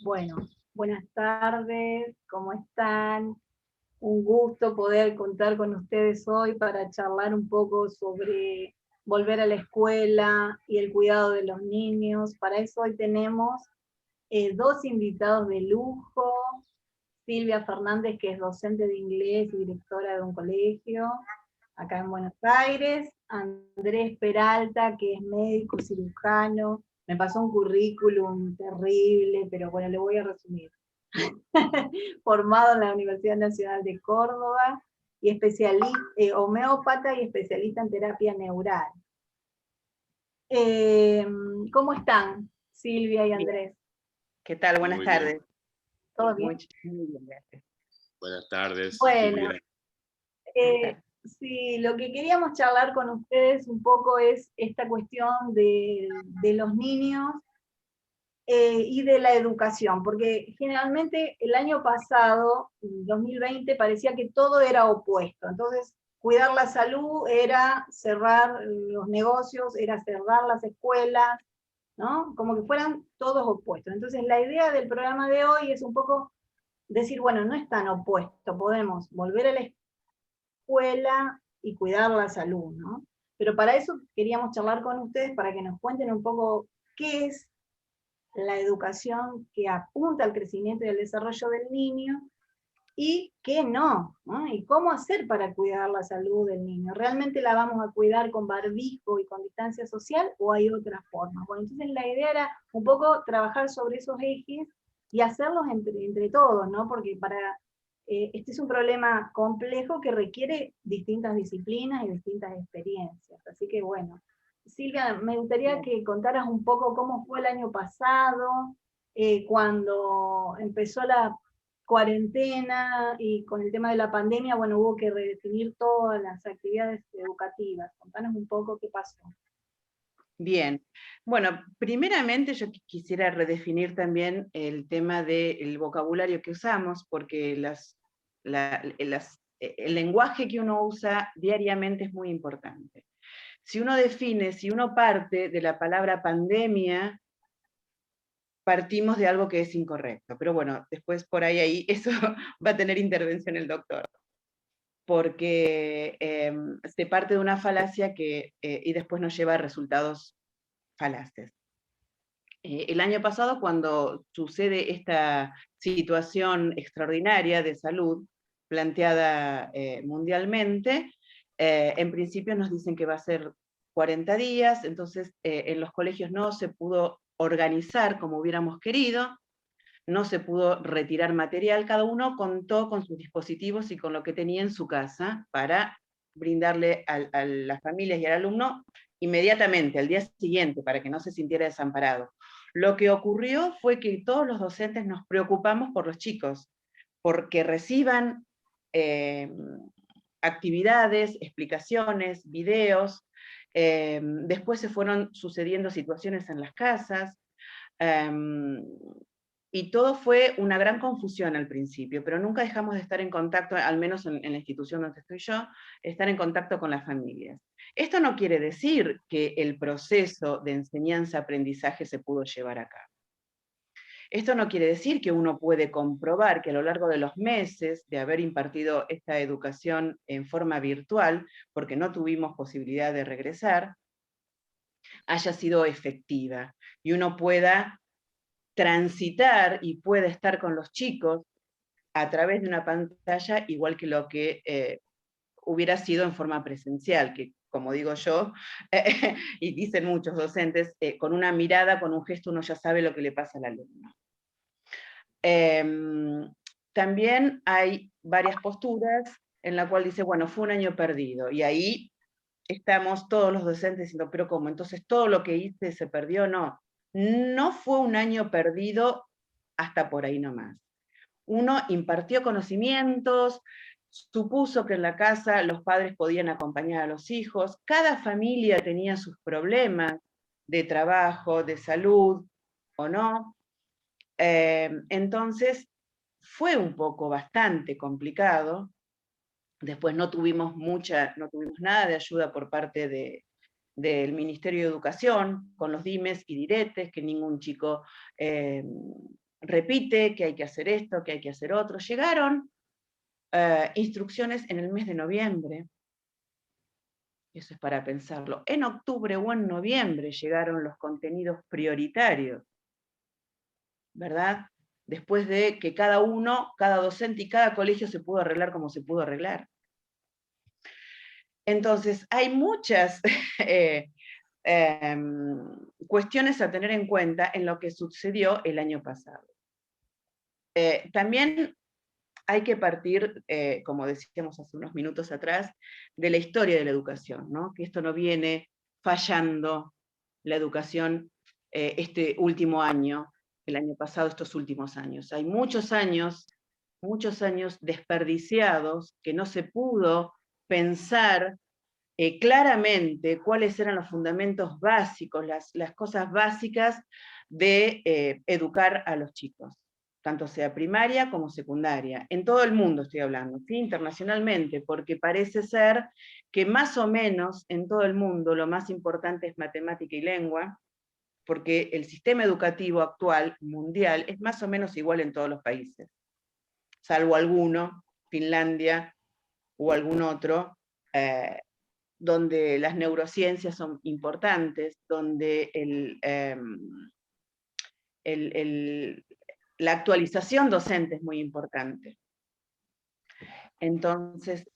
Bueno, buenas tardes, ¿cómo están? Un gusto poder contar con ustedes hoy para charlar un poco sobre volver a la escuela y el cuidado de los niños. Para eso hoy tenemos dos invitados de lujo. Silvia Fernández, que es docente de inglés y directora de un colegio acá en Buenos Aires. Andrés Peralta, que es médico cirujano. Me pasó un currículum terrible, pero bueno, le voy a resumir. Formado en la Universidad Nacional de Córdoba y especialista, homeópata y especialista en terapia neural. Eh, ¿Cómo están, Silvia y Bien. Andrés? ¿Qué tal? Buenas Muy bien, tardes. ¿Todo bien? Muy bien, gracias. buenas tardes, Bueno, Silvia. Buenas tardes. sí, lo que queríamos charlar con ustedes un poco es esta cuestión de los niños y de la educación, porque generalmente el año pasado, 2020, parecía que todo era opuesto. Entonces, cuidar la salud era cerrar los negocios, era cerrar las escuelas, ¿no? Como que fueran todos opuestos. Entonces, la idea del programa de hoy es un poco decir, bueno, no es tan opuesto, podemos volver a la escuela y cuidar la salud, ¿no? Pero para eso queríamos charlar con ustedes para que nos cuenten un poco qué es la educación que apunta al crecimiento y al desarrollo del niño y qué no, ¿no? Y cómo hacer para cuidar la salud del niño. ¿Realmente la vamos a cuidar con barbijo y con distancia social o hay otras formas? Bueno, entonces la idea era un poco trabajar sobre esos ejes y hacerlos entre todos, ¿no? Porque este es un problema complejo que requiere distintas disciplinas y distintas experiencias. Así que bueno, Silvia, me gustaría Bien. que contaras un poco cómo fue el año pasado, cuando empezó la cuarentena y con el tema de la pandemia, bueno, hubo que redefinir todas las actividades educativas. Contanos un poco qué pasó. Bien. Bueno, primeramente yo quisiera redefinir también el tema del vocabulario que usamos, porque el lenguaje que uno usa diariamente es muy importante. Si uno parte de la palabra pandemia, partimos de algo que es incorrecto. Pero bueno, después por ahí eso va a tener intervención el doctor, porque se parte de una falacia y después nos lleva a resultados falaces. El año pasado, cuando sucede esta situación extraordinaria de salud planteada mundialmente, en principio nos dicen que va a ser 40 días, entonces en los colegios no se pudo organizar como hubiéramos querido, no se pudo retirar material, cada uno contó con sus dispositivos y con lo que tenía en su casa para brindarle a las familias y al alumno inmediatamente, al día siguiente, para que no se sintiera desamparado. Lo que ocurrió fue que todos los docentes nos preocupamos por los chicos, porque reciban actividades, explicaciones, videos, después se fueron sucediendo situaciones en las casas, y todo fue una gran confusión al principio, pero nunca dejamos de estar en contacto, al menos en la institución donde estoy yo, estar en contacto con las familias. Esto no quiere decir que el proceso de enseñanza-aprendizaje se pudo llevar a cabo. Esto no quiere decir que uno puede comprobar que a lo largo de los meses de haber impartido esta educación en forma virtual, porque no tuvimos posibilidad de regresar, haya sido efectiva y uno pueda transitar y pueda estar con los chicos a través de una pantalla igual que lo que hubiera sido en forma presencial, que como digo yo, y dicen muchos docentes, con una mirada, con un gesto uno ya sabe lo que le pasa al alumno. También hay varias posturas en la cual dice, bueno, fue un año perdido, y ahí estamos todos los docentes diciendo, pero ¿cómo? Entonces todo lo que hice se perdió, no. No fue un año perdido hasta por ahí nomás. Uno impartió conocimientos, supuso que en la casa los padres podían acompañar a los hijos, cada familia tenía sus problemas de trabajo, de salud o no. Entonces fue un poco bastante complicado. Después no tuvimos nada de ayuda por parte del Ministerio de Educación, con los dimes y diretes, que ningún chico repite que hay que hacer esto, que hay que hacer otro. Llegaron instrucciones en el mes de noviembre. Eso es para pensarlo. En octubre o en noviembre llegaron los contenidos prioritarios, ¿verdad? Después de que cada uno, cada docente y cada colegio se pudo arreglar como se pudo arreglar. Entonces, hay muchas cuestiones a tener en cuenta en lo que sucedió el año pasado. También hay que partir, como decíamos hace unos minutos atrás, de la historia de la educación, ¿no? Que esto no viene fallando la educación este último año, el año pasado, estos últimos años. Hay muchos años desperdiciados que no se pudo pensar claramente cuáles eran los fundamentos básicos, las cosas básicas de educar a los chicos, tanto sea primaria como secundaria. En todo el mundo estoy hablando, ¿sí? Internacionalmente, porque parece ser que más o menos en todo el mundo lo más importante es matemática y lengua, porque el sistema educativo actual, mundial, es más o menos igual en todos los países, salvo alguno, Finlandia o algún otro, donde las neurociencias son importantes, donde la actualización docente es muy importante. Entonces,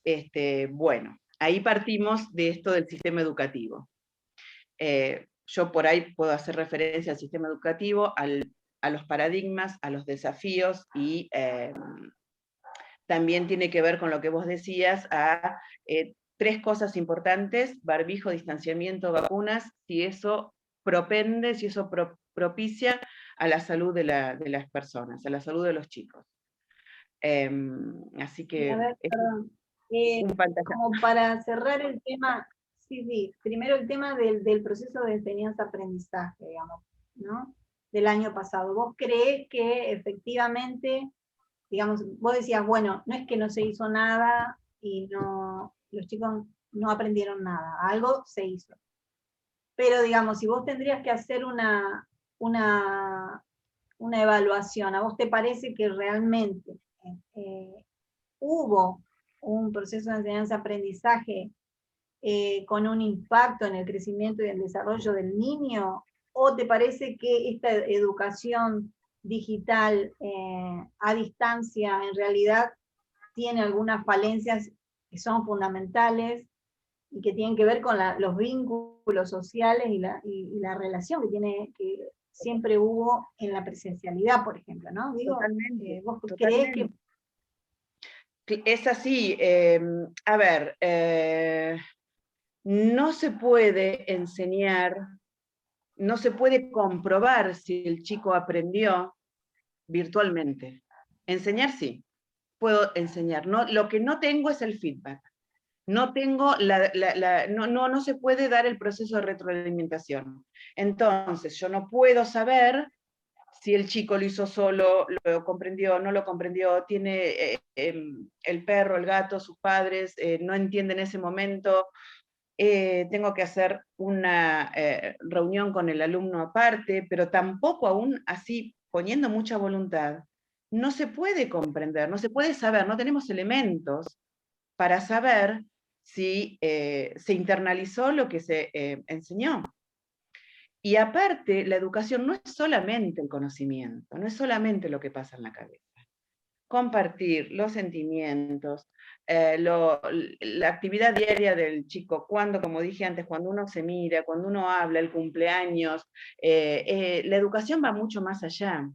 bueno, ahí partimos de esto del sistema educativo. Yo por ahí puedo hacer referencia al sistema educativo, a los paradigmas, a los desafíos, y también tiene que ver con lo que vos decías, a tres cosas importantes: barbijo, distanciamiento, vacunas, si eso propende, si eso propicia a la salud de las personas, a la salud de los chicos. Así que... A ver, perdón. Como para cerrar el tema, sí, primero el tema del proceso de enseñanza-aprendizaje, digamos, ¿no? Del año pasado. ¿Vos creés que efectivamente, digamos, vos decías, bueno, no es que no se hizo nada y los chicos no aprendieron nada, algo se hizo. Pero digamos, si vos tendrías que hacer una evaluación, ¿a vos te parece que realmente hubo un proceso de enseñanza-aprendizaje con un impacto en el crecimiento y el desarrollo del niño? ¿O te parece que esta educación digital a distancia en realidad tiene algunas falencias que son fundamentales y que tienen que ver con los vínculos sociales y la relación que siempre hubo en la presencialidad, por ejemplo, ¿no? Digo, ¿vos creés que es así? A ver, no se puede enseñar, no se puede comprobar si el chico aprendió virtualmente. Enseñar sí, puedo enseñar. No, lo que no tengo es el feedback. No tengo no se puede dar el proceso de retroalimentación. Entonces, yo no puedo saber si el chico lo hizo solo, lo comprendió, no lo comprendió, tiene el perro, el gato, sus padres, no entienden ese momento. Tengo que hacer una reunión con el alumno aparte, pero tampoco aún así, poniendo mucha voluntad, no se puede comprender, no se puede saber, no tenemos elementos para saber si se internalizó lo que se enseñó. Y aparte, la educación no es solamente el conocimiento, no es solamente lo que pasa en la cabeza. Compartir los sentimientos, la actividad diaria del chico, cuando, como dije antes, cuando uno se mira, cuando uno habla, el cumpleaños, la educación va mucho más allá.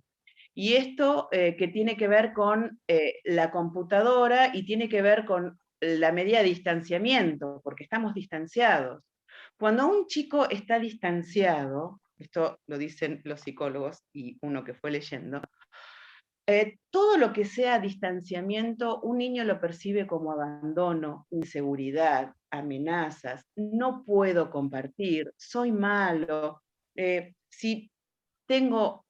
Y esto que tiene que ver con la computadora y tiene que ver con la medida de distanciamiento, porque estamos distanciados. Cuando un chico está distanciado, esto lo dicen los psicólogos y uno que fue leyendo, todo lo que sea distanciamiento, un niño lo percibe como abandono, inseguridad, amenazas, no puedo compartir, soy malo, si tengo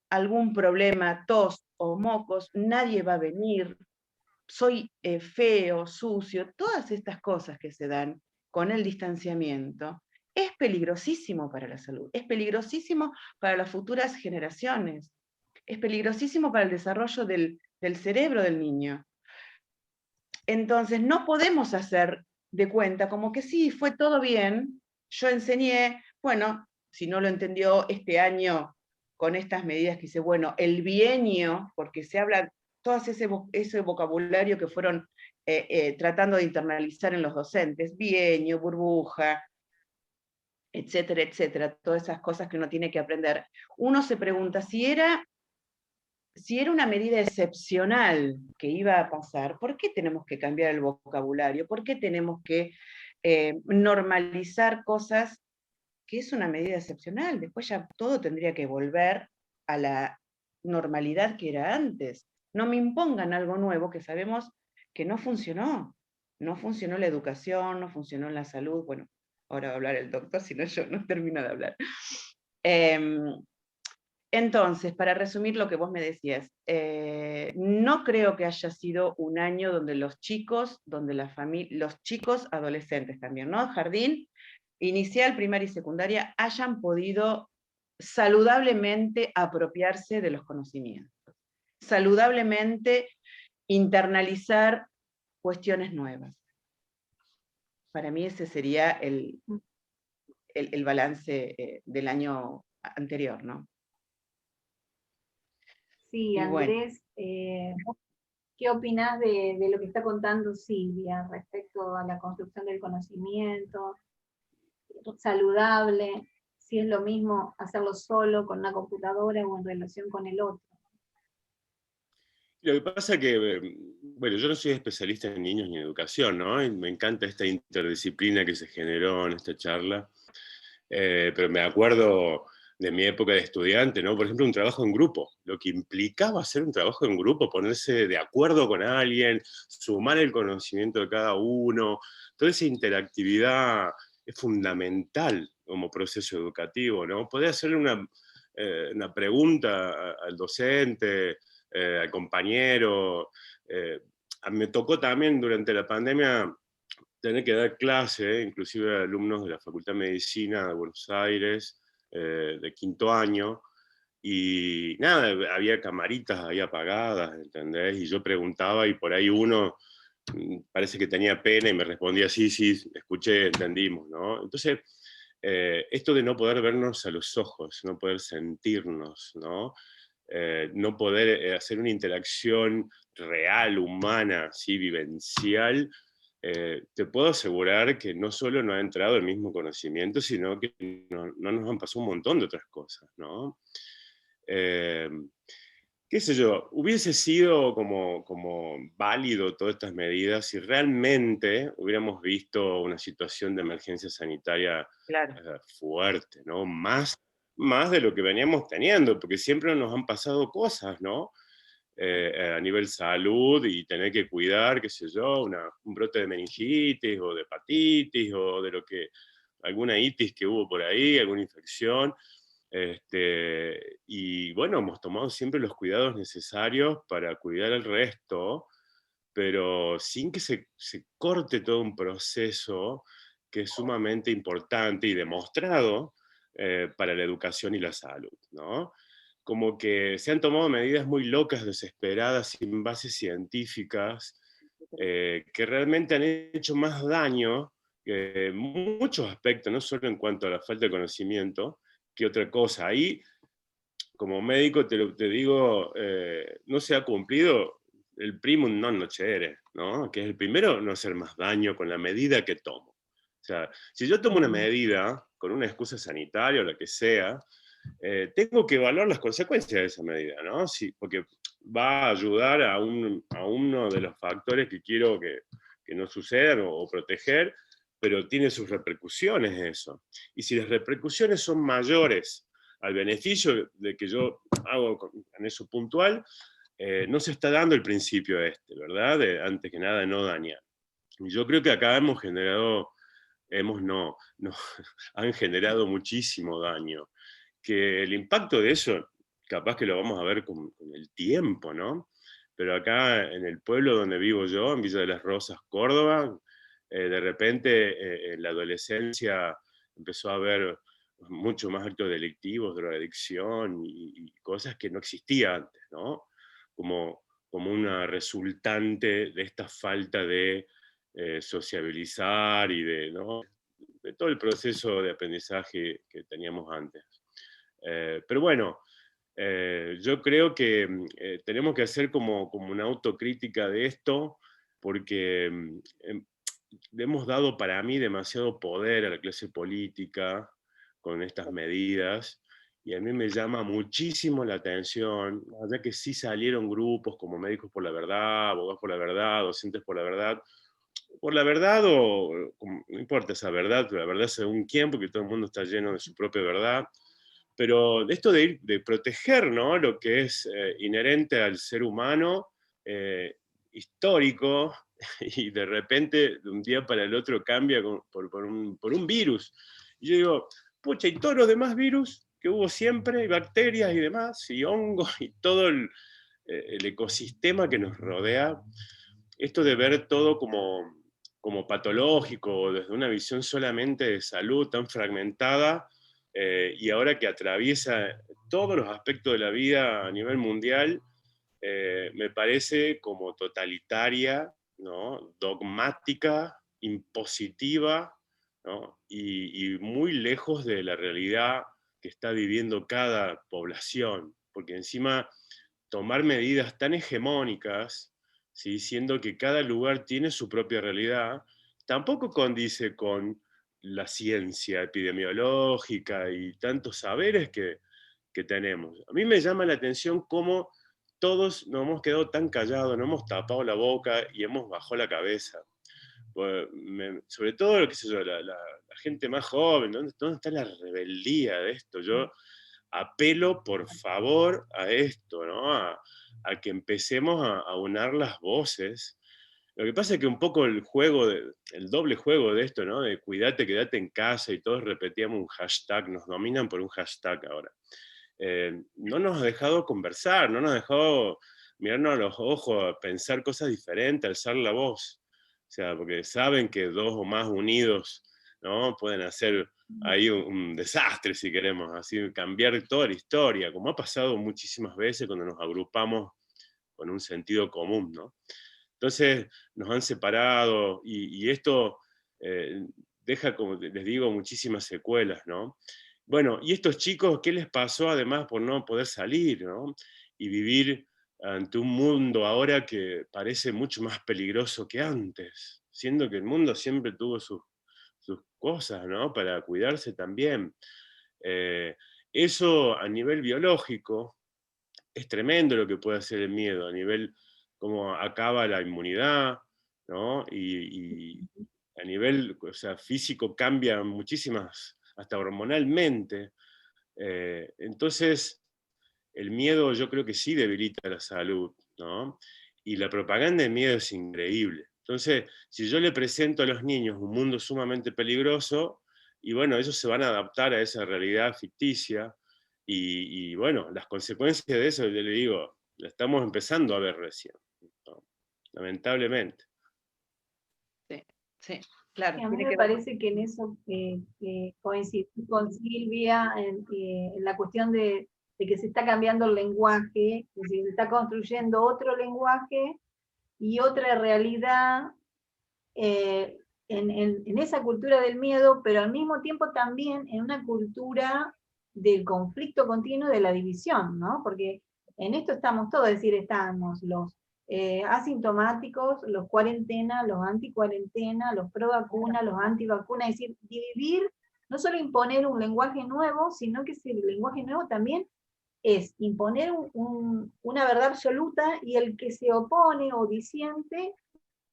algún problema, tos o mocos, nadie va a venir, soy feo, sucio, todas estas cosas que se dan con el distanciamiento, es peligrosísimo para la salud, es peligrosísimo para las futuras generaciones. es peligrosísimo para el desarrollo del cerebro del niño. Entonces no podemos hacer de cuenta como que sí, fue todo bien, yo enseñé, bueno, si no lo entendió este año con estas medidas que hice, bueno, el bienio, porque se habla todo ese vocabulario que fueron tratando de internalizar en los docentes, bienio, burbuja, etcétera, etcétera, todas esas cosas que uno tiene que aprender. Uno se pregunta si era una medida excepcional que iba a pasar, ¿por qué tenemos que cambiar el vocabulario? ¿Por qué tenemos que normalizar cosas que es una medida excepcional? Después ya todo tendría que volver a la normalidad que era antes. No me impongan algo nuevo que sabemos que no funcionó. No funcionó la educación, no funcionó la salud. Bueno, ahora va a hablar el doctor, si no yo no termino de hablar. Entonces, para resumir lo que vos me decías, no creo que haya sido un año donde los chicos, los chicos adolescentes también, ¿no? Jardín, inicial, primaria y secundaria, hayan podido saludablemente apropiarse de los conocimientos, saludablemente internalizar cuestiones nuevas. Para mí ese sería el balance del año anterior, ¿no? Sí, Andrés, ¿qué opinás de lo que está contando Silvia respecto a la construcción del conocimiento saludable? Si es lo mismo hacerlo solo con una computadora o en relación con el otro. Lo que pasa es que, bueno, yo no soy especialista en niños ni en educación, ¿no? Y me encanta esta interdisciplina que se generó en esta charla, pero me acuerdo de mi época de estudiante, ¿no? Por ejemplo, un trabajo en grupo, lo que implicaba hacer un trabajo en grupo, ponerse de acuerdo con alguien, sumar el conocimiento de cada uno, toda esa interactividad es fundamental como proceso educativo, ¿no? Poder hacerle una pregunta al docente, al compañero. Me tocó también durante la pandemia tener que dar clase, inclusive a alumnos de la Facultad de Medicina de Buenos Aires, de quinto año, y nada, había camaritas ahí apagadas, ¿entendés? Y yo preguntaba y por ahí uno parece que tenía pena y me respondía, sí, sí, escuché, entendimos, ¿no? Entonces, esto de no poder vernos a los ojos, no poder sentirnos, ¿no? No poder hacer una interacción real, humana, ¿sí? Vivencial, te puedo asegurar que no solo no ha entrado el mismo conocimiento, sino que no nos han pasado un montón de otras cosas, ¿no? Qué sé yo, hubiese sido como válido todas estas medidas si realmente hubiéramos visto una situación de emergencia sanitaria fuerte, ¿no? Más de lo que veníamos teniendo, porque siempre nos han pasado cosas, ¿no? A nivel salud y tener que cuidar, qué sé yo, un brote de meningitis o de hepatitis o de alguna itis que hubo por ahí, alguna infección. Y bueno, hemos tomado siempre los cuidados necesarios para cuidar al resto, pero sin que se corte todo un proceso que es sumamente importante y demostrado para la educación y la salud, ¿no? Como que se han tomado medidas muy locas, desesperadas, sin bases científicas, que realmente han hecho más daño que muchos aspectos, no solo en cuanto a la falta de conocimiento, que otra cosa. Ahí, como médico, te digo, no se ha cumplido el primum non nocere, ¿no? Que es el primero, no hacer más daño con la medida que tomo. O sea, si yo tomo una medida con una excusa sanitaria o la que sea, tengo que evaluar las consecuencias de esa medida, ¿no? Sí, porque va a ayudar a uno de los factores que quiero que no sucedan o proteger, pero tiene sus repercusiones eso. Y si las repercusiones son mayores al beneficio de que yo hago en eso puntual, no se está dando el principio ¿verdad? Antes que nada, de no dañar. Y yo creo que acá han generado muchísimo daño, que el impacto de eso, capaz que lo vamos a ver con el tiempo, ¿no? Pero acá en el pueblo donde vivo yo, en Villa de las Rosas, Córdoba, de repente en la adolescencia empezó a haber mucho más actos delictivos, drogadicción y cosas que no existían antes, ¿no? Como una resultante de esta falta de sociabilizar y ¿no? de todo el proceso de aprendizaje que teníamos antes. Pero bueno, yo creo que tenemos que hacer como una autocrítica de esto, porque le hemos dado para mí demasiado poder a la clase política con estas medidas, y a mí me llama muchísimo la atención, ya que sí salieron grupos como Médicos por la Verdad, Abogados por la Verdad, Docentes por la verdad o no importa esa verdad, pero la verdad según quién, porque todo el mundo está lleno de su propia verdad, pero esto de proteger, ¿no? Lo que es inherente al ser humano, histórico, y de repente, de un día para el otro, cambia por un virus. Y yo digo, pucha, y todos los demás virus que hubo siempre, y bacterias y demás, y hongos, y todo el ecosistema que nos rodea, esto de ver todo como patológico, desde una visión solamente de salud tan fragmentada, y ahora que atraviesa todos los aspectos de la vida a nivel mundial, me parece como totalitaria, ¿no? Dogmática, impositiva, ¿no? Y muy lejos de la realidad que está viviendo cada población, porque encima tomar medidas tan hegemónicas, ¿sí? Siendo que cada lugar tiene su propia realidad, tampoco condice con la ciencia epidemiológica y tantos saberes que tenemos. A mí me llama la atención cómo todos nos hemos quedado tan callados, nos hemos tapado la boca y hemos bajado la cabeza. Pues, sobre todo, qué sé yo, la gente más joven, ¿dónde está la rebeldía de esto? Yo apelo, por favor, a esto, ¿no? A que empecemos a unar las voces. Lo que pasa es que un poco el doble juego de esto, ¿no? De cuídate, quédate en casa, y todos repetíamos un hashtag, nos dominan por un hashtag ahora. No nos ha dejado conversar, no nos ha dejado mirarnos a los ojos, pensar cosas diferentes, alzar la voz. O sea, porque saben que dos o más unidos, ¿no? Pueden hacer ahí un desastre, si queremos, así cambiar toda la historia, como ha pasado muchísimas veces cuando nos agrupamos con un sentido común, ¿no? Entonces nos han separado, y esto deja, como les digo, muchísimas secuelas, ¿no? Bueno, y estos chicos, ¿qué les pasó además por no poder salir, ¿no? Y vivir ante un mundo ahora que parece mucho más peligroso que antes, siendo que el mundo siempre tuvo sus cosas, ¿no? Para cuidarse también. Eso a nivel biológico es tremendo lo que puede hacer el miedo, a nivel cómo acaba la inmunidad, ¿no? Y a nivel, o sea, físico cambia muchísimas, hasta hormonalmente. Entonces, el miedo yo creo que sí debilita la salud, ¿no? Y la propaganda de miedo es increíble. Entonces, si yo le presento a los niños un mundo sumamente peligroso, y bueno, ellos se van a adaptar a esa realidad ficticia, y bueno, las consecuencias de eso, yo le digo, la estamos empezando a ver recién, ¿no? Lamentablemente. Sí, sí, claro. Y a mí Tiene me que ver parece que en eso coincidí con Silvia, en la cuestión de que se está cambiando el lenguaje, es decir, se está construyendo otro lenguaje y otra realidad en esa cultura del miedo, pero al mismo tiempo también en una cultura del conflicto continuo, de la división, ¿no? Porque en esto estamos todos, es decir, estamos los asintomáticos, los cuarentena, los anticuarentena, los pro vacuna, los antivacuna, es decir, dividir, no solo imponer un lenguaje nuevo, sino que ese lenguaje nuevo también es imponer una verdad absoluta, y el que se opone o disiente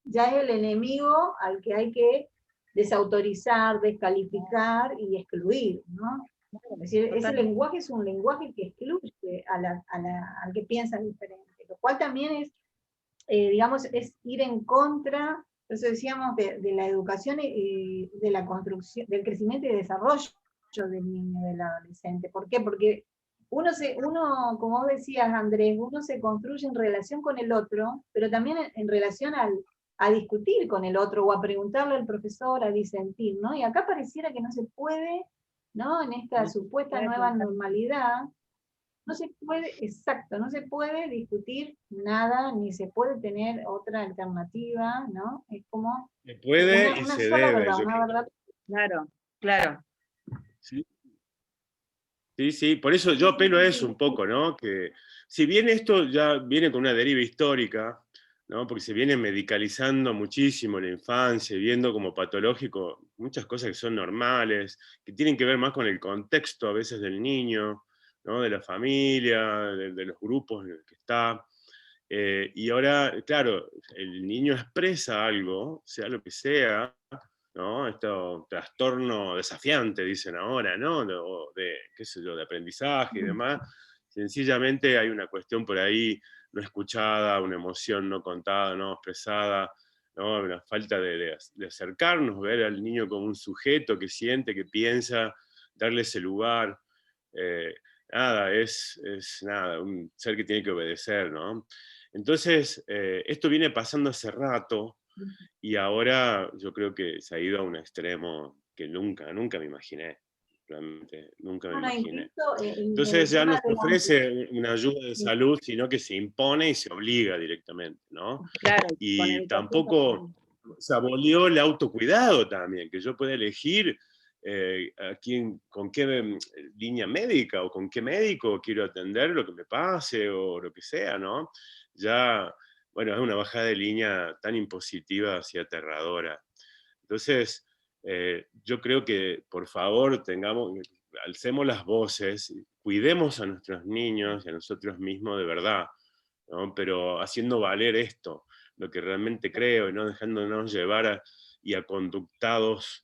ya es el enemigo al que hay que desautorizar, descalificar y excluir, ¿no? Es decir, ese lenguaje es un lenguaje que excluye al que piensa diferente, lo cual también es, digamos, es ir en contra, por eso decíamos, de la educación y de la construcción, del crecimiento y desarrollo del niño y del adolescente. ¿Por qué? Porque uno, como vos decías, Andrés, uno se construye en relación con el otro, pero también en relación a discutir con el otro, o a preguntarle al profesor, a disentir, ¿no? Y acá pareciera que no se puede ¿no? En esta supuesta nueva normalidad, no se puede, exacto, no se puede discutir nada, ni se puede tener otra alternativa, ¿no? Es como Se puede y una se sola debe, verdad, yo una creo. verdad. Claro, claro. Sí, sí, sí, por eso yo Sí, sí, apelo a sí, eso sí. un poco, ¿no? Que si bien esto ya viene con una deriva histórica, ¿no? Porque se viene medicalizando muchísimo la infancia, viendo como patológico muchas cosas que son normales, que tienen que ver más con el contexto a veces del niño, ¿no? De la familia, de los grupos en los que está. Y ahora, claro, el niño expresa algo, sea lo que sea, ¿no? Esto, trastorno desafiante, dicen ahora, ¿no? Qué sé yo, de aprendizaje y demás. Sencillamente hay una cuestión por ahí no escuchada, una emoción no contada, no expresada, ¿no? Una falta de acercarnos, ver al niño como un sujeto que siente, que piensa, darle ese lugar. Eh, Nada, es nada, un ser que tiene que obedecer, ¿no? Entonces, esto viene pasando hace rato, y ahora yo creo que se ha ido a un extremo que nunca me imaginé. Realmente, nunca me Bueno, imaginé. incluso en el Entonces ya no tema se de ofrece una ayuda de salud, sino que se impone y se obliga directamente, ¿no? Claro, con Y educación tampoco también. se abolió el autocuidado también, que yo pueda elegir con qué línea médica o con qué médico quiero atender lo que me pase o lo que sea, ¿no? Ya, bueno, es una bajada de línea tan impositiva y aterradora. Entonces, yo creo que, por favor, alcemos las voces, cuidemos a nuestros niños y a nosotros mismos de verdad, ¿no? Pero haciendo valer esto, lo que realmente creo, y no dejándonos llevar y a conductados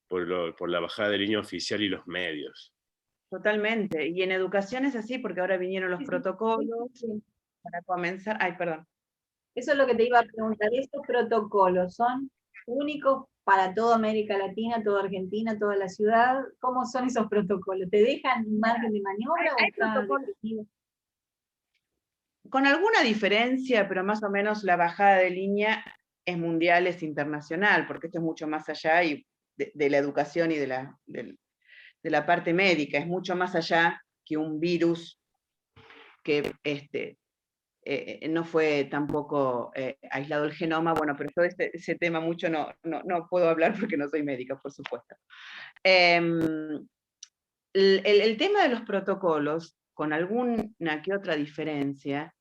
por la bajada de línea oficial y los medios. Totalmente. Y en educación es así, porque ahora vinieron los sí, sí, sí, protocolos sí. para comenzar. Ay, perdón. Eso es lo que te iba a preguntar. ¿Estos protocolos son únicos para toda América Latina, toda Argentina, toda la ciudad? ¿Cómo son esos protocolos? ¿Te dejan margen de maniobra o Hay está protocolos definido? con alguna diferencia, pero más o menos la bajada de línea es mundial, es internacional, porque esto es mucho más allá y de la educación y de la parte médica, es mucho más allá que un virus que no fue tampoco aislado el genoma, bueno, pero yo ese tema mucho no puedo hablar porque no soy médica, por supuesto. El tema de los protocolos, con alguna que otra diferencia,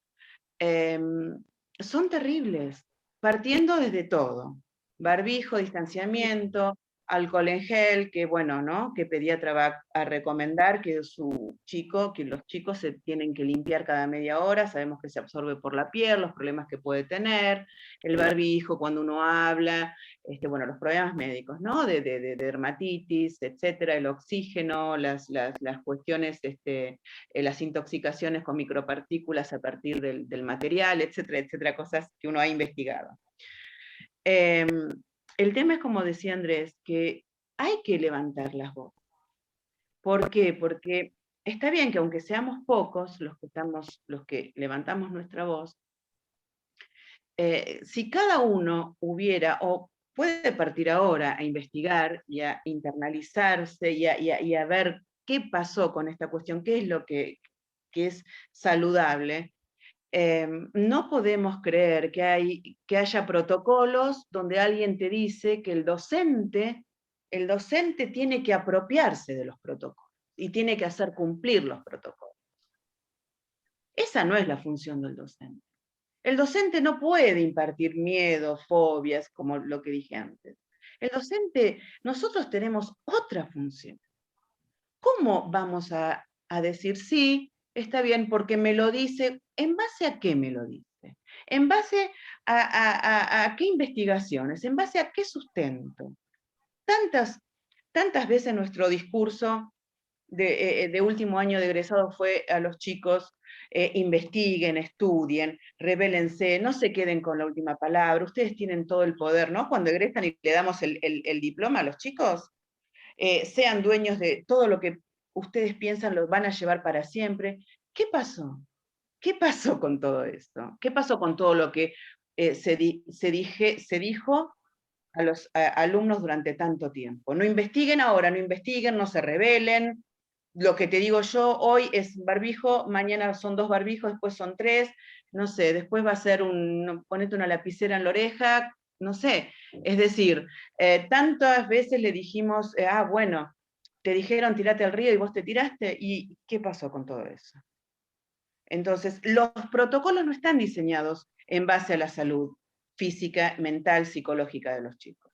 son terribles, partiendo desde todo. Barbijo, distanciamiento, alcohol en gel, que bueno, ¿no? Que pediatra va a recomendar que que los chicos se tienen que limpiar cada media hora, sabemos que se absorbe por la piel, los problemas que puede tener, el barbijo cuando uno habla, bueno, los problemas médicos, ¿no? De dermatitis, etcétera, el oxígeno, las cuestiones, las intoxicaciones con micropartículas a partir del material, etcétera, etcétera, cosas que uno ha investigado. El tema es, como decía Andrés, que hay que levantar las voces. ¿Por qué? Porque está bien que aunque seamos pocos los que levantamos nuestra voz, si cada uno hubiera, o puede partir ahora a investigar y a internalizarse y a ver qué pasó con esta cuestión, qué es lo que es saludable, no podemos creer que haya protocolos donde alguien te dice que el docente tiene que apropiarse de los protocolos y tiene que hacer cumplir los protocolos. Esa no es la función del docente. El docente no puede impartir miedo, fobias, como lo que dije antes. El docente, nosotros tenemos otra función. ¿Cómo vamos a decir sí, está bien, porque me lo dice? ¿En base a qué me lo dice? ¿En base a qué investigaciones? ¿En base a qué sustento? Tantas veces nuestro discurso de último año de egresado fue a los chicos, investiguen, estudien, revélense, no se queden con la última palabra, ustedes tienen todo el poder, ¿no? Cuando egresan y le damos el diploma a los chicos, sean dueños de todo lo que ustedes piensan, lo van a llevar para siempre. ¿Qué pasó? ¿Qué pasó con todo esto? ¿Qué pasó con todo lo que se dijo a los alumnos durante tanto tiempo. No investiguen ahora, no investiguen, no se rebelen. Lo que te digo yo, hoy es barbijo, mañana son 2 barbijos, después son 3, no sé, después va a ser ponete una lapicera en la oreja, no sé. Es decir, tantas veces le dijimos, bueno, te dijeron tirate al río y vos te tiraste, ¿y qué pasó con todo eso? Entonces, los protocolos no están diseñados en base a la salud física, mental, psicológica de los chicos.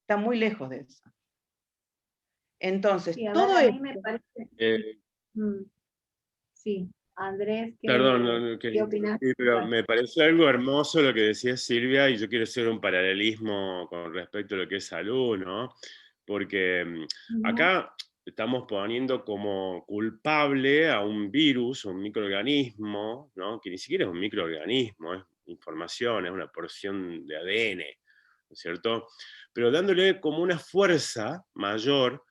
Está muy lejos de eso. Entonces, Sí, todo a mí esto... me parece... Eh, Sí, Andrés, Perdón, ¿qué opinás? sí, pero me pareció algo hermoso lo que decía Silvia, y yo quiero hacer un paralelismo con respecto a lo que es salud, ¿no? Porque Ujú. acá estamos poniendo como culpable a un virus, un microorganismo, ¿no? Que ni siquiera es un microorganismo, es información, es una porción de ADN, ¿no es cierto? Pero dándole como una fuerza mayor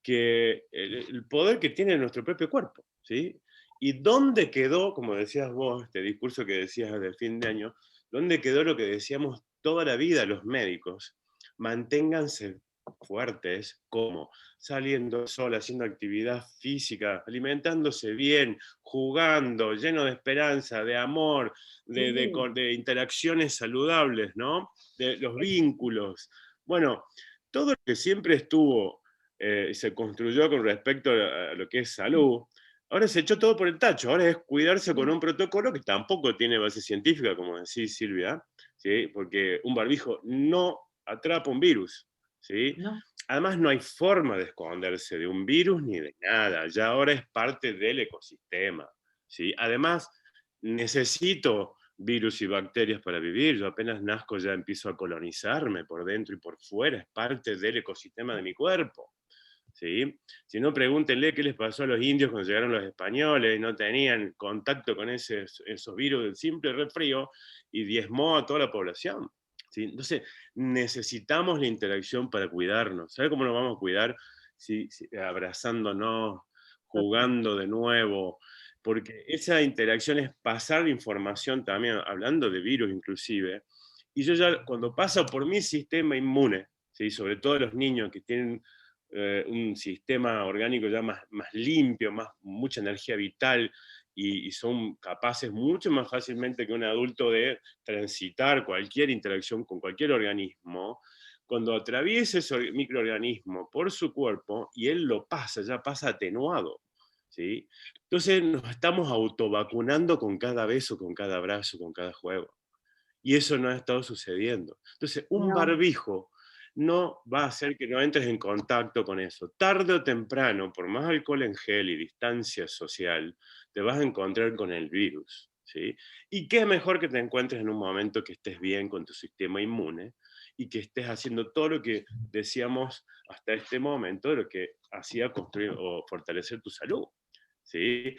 que el poder que tiene nuestro propio cuerpo, ¿sí? ¿Y dónde quedó, como decías vos, este discurso que decías del fin de año, dónde quedó lo que decíamos toda la vida los médicos? Manténganse fuertes, ¿cómo? Saliendo al sol, haciendo actividad física, alimentándose bien, jugando, lleno de esperanza, de amor, de interacciones saludables, ¿no? De los vínculos. Bueno, todo lo que siempre estuvo, se construyó con respecto a lo que es salud, ahora se echó todo por el tacho, ahora es cuidarse con un protocolo que tampoco tiene base científica, como decís Silvia, ¿sí? Porque un barbijo no atrapa un virus, ¿sí? No. Además no hay forma de esconderse de un virus ni de nada, ya ahora es parte del ecosistema, ¿sí? Además, necesito virus y bacterias para vivir, yo apenas nazco ya empiezo a colonizarme por dentro y por fuera, es parte del ecosistema de mi cuerpo. ¿Sí? Si no, pregúntenle qué les pasó a los indios cuando llegaron los españoles y no tenían contacto con esos virus del simple resfrío y diezmó a toda la población. ¿Sí? Entonces, necesitamos la interacción para cuidarnos. ¿Sabe cómo nos vamos a cuidar? Si abrazándonos, jugando de nuevo, porque esa interacción es pasar información también, hablando de virus inclusive, y yo ya cuando pasa por mi sistema inmune, ¿sí? Sobre todo los niños que tienen un sistema orgánico ya más limpio, mucha energía vital, y son capaces mucho más fácilmente que un adulto de transitar cualquier interacción con cualquier organismo, cuando atraviesa ese microorganismo por su cuerpo y él lo pasa, ya pasa atenuado. ¿Sí? Entonces nos estamos autovacunando con cada beso, con cada abrazo, con cada juego. Y eso no ha estado sucediendo. Entonces, un No. barbijo no va a hacer que no entres en contacto con eso. Tarde o temprano, por más alcohol en gel y distancia social, te vas a encontrar con el virus. ¿Sí? Y qué mejor que te encuentres en un momento que estés bien con tu sistema inmune y que estés haciendo todo lo que decíamos hasta este momento, lo que hacía construir o fortalecer tu salud. ¿Sí?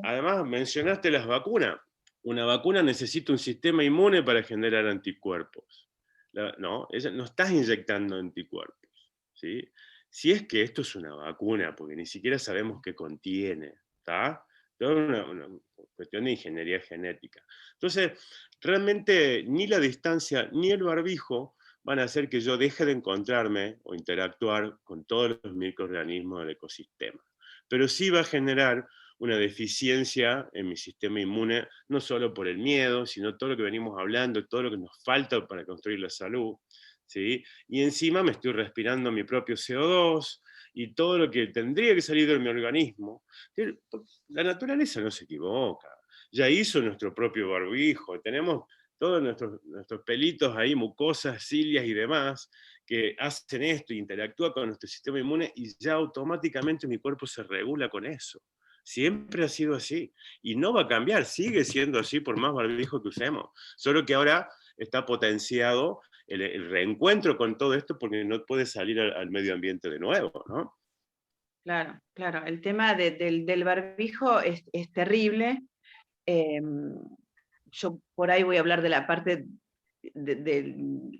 Además, mencionaste las vacunas. Una vacuna necesita un sistema inmune para generar anticuerpos. No estás inyectando anticuerpos. ¿Sí? Si es que esto es una vacuna, porque ni siquiera sabemos qué contiene, ¿está? Es una cuestión de ingeniería genética. Entonces, realmente ni la distancia ni el barbijo van a hacer que yo deje de encontrarme o interactuar con todos los microorganismos del ecosistema. Pero sí va a generar una deficiencia en mi sistema inmune, no solo por el miedo, sino todo lo que venimos hablando, todo lo que nos falta para construir la salud, ¿sí? Y encima me estoy respirando mi propio CO2 y todo lo que tendría que salir de mi organismo. La naturaleza no se equivoca, ya hizo nuestro propio barbijo, tenemos todos nuestros pelitos ahí, mucosas, cilias y demás, que hacen esto, interactúa con nuestro sistema inmune y ya automáticamente mi cuerpo se regula con eso. Siempre ha sido así y no va a cambiar, sigue siendo así por más barbijo que usemos, solo que ahora está potenciado el reencuentro con todo esto porque no puede salir al medio ambiente de nuevo, ¿no? Claro, claro. El tema del barbijo es terrible. Yo por ahí voy a hablar de la parte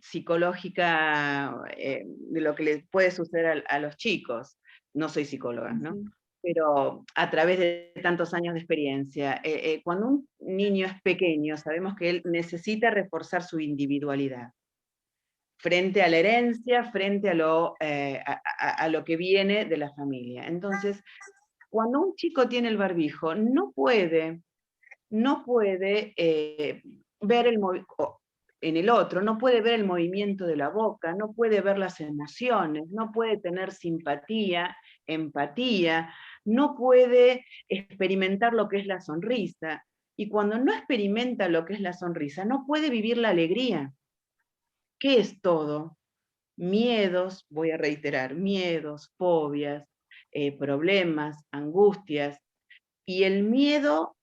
psicológica, de lo que les puede suceder a los chicos. No soy psicóloga, ¿no? Pero a través de tantos años de experiencia, cuando un niño es pequeño, sabemos que él necesita reforzar su individualidad. frente a la herencia, frente a lo que viene de la familia. Entonces, cuando un chico tiene el barbijo, no puede ver en el otro, no puede ver el movimiento de la boca, no puede ver las emociones, no puede tener simpatía, empatía, no puede experimentar lo que es la sonrisa. Y cuando no experimenta lo que es la sonrisa, no puede vivir la alegría. ¿Qué es todo? Miedos, voy a reiterar, miedos, fobias, problemas, angustias. Y el miedo,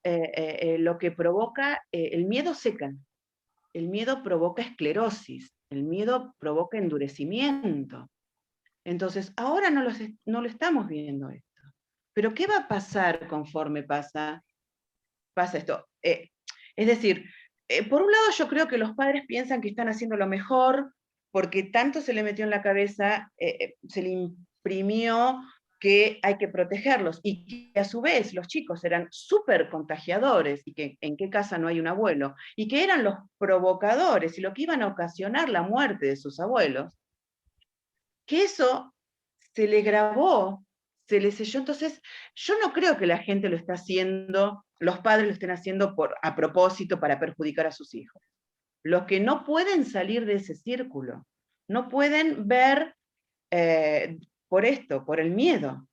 lo que provoca, el miedo seca, el miedo provoca esclerosis, el miedo provoca endurecimiento. Entonces, ahora no lo estamos viendo esto. Pero ¿qué va a pasar conforme pasa esto? Es decir, por un lado yo creo que los padres piensan que están haciendo lo mejor, porque tanto se le metió en la cabeza, se le imprimió que hay que protegerlos, y que a su vez los chicos eran súper contagiadores, y que en qué casa no hay un abuelo, y que eran los provocadores, y lo que iban a ocasionar la muerte de sus abuelos, que eso se le grabó, se le selló. Entonces, yo no creo que la gente lo está haciendo, los padres lo estén haciendo a propósito para perjudicar a sus hijos. Los que no pueden salir de ese círculo, no pueden ver por esto, por el miedo.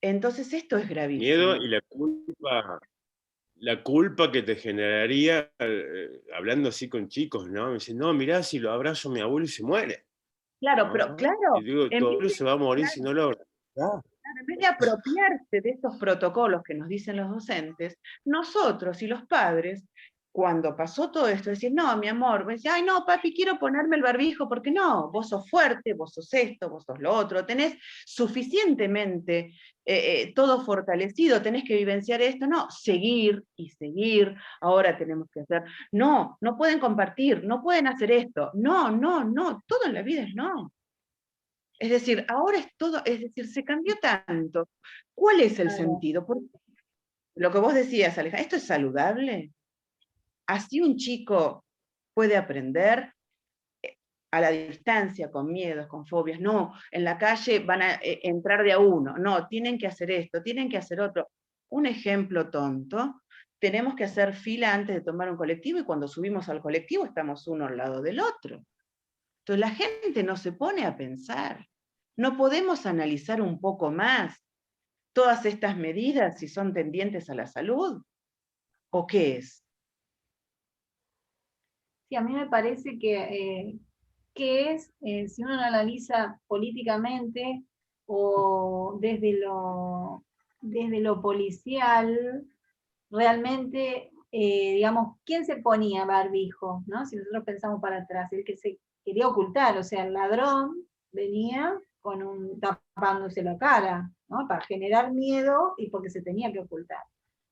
Entonces esto es gravísimo. Miedo y la culpa que te generaría, hablando así con chicos, ¿no? Me dicen, no, mirá, si lo abrazo a mi abuelo y se muere. Claro, ¿no? pero claro, Y digo, tu abuelo se va a morir si no lo abrazas. En vez de apropiarse de estos protocolos que nos dicen los docentes, nosotros y los padres, cuando pasó todo esto, decían, no, mi amor, decía, ay, no, papi, quiero ponerme el barbijo, porque no, vos sos fuerte, vos sos esto, vos sos lo otro, tenés suficientemente todo fortalecido, tenés que vivenciar esto, no, seguir y seguir, ahora tenemos que hacer, no, no pueden compartir, no pueden hacer esto, no, no, no, todo en la vida es no. Es decir, ahora es todo, es decir, se cambió tanto. ¿Cuál es el sentido? Porque lo que vos decías, Alejandra, ¿esto es saludable? Así un chico puede aprender a la distancia, con miedos, con fobias. No, en la calle van a entrar de a uno. No, tienen que hacer esto, tienen que hacer otro. Un ejemplo tonto, tenemos que hacer fila antes de tomar un colectivo, y cuando subimos al colectivo estamos uno al lado del otro. Entonces la gente no se pone a pensar. ¿No podemos analizar un poco más todas estas medidas si son tendientes a la salud? ¿O qué es? Sí, a mí me parece que es, si uno lo analiza políticamente o desde lo policial, realmente, digamos, ¿quién se ponía barbijo? ¿No? Si nosotros pensamos para atrás, el que se quería ocultar, o sea, el ladrón venía tapándose la cara, ¿no? Para generar miedo y porque se tenía que ocultar.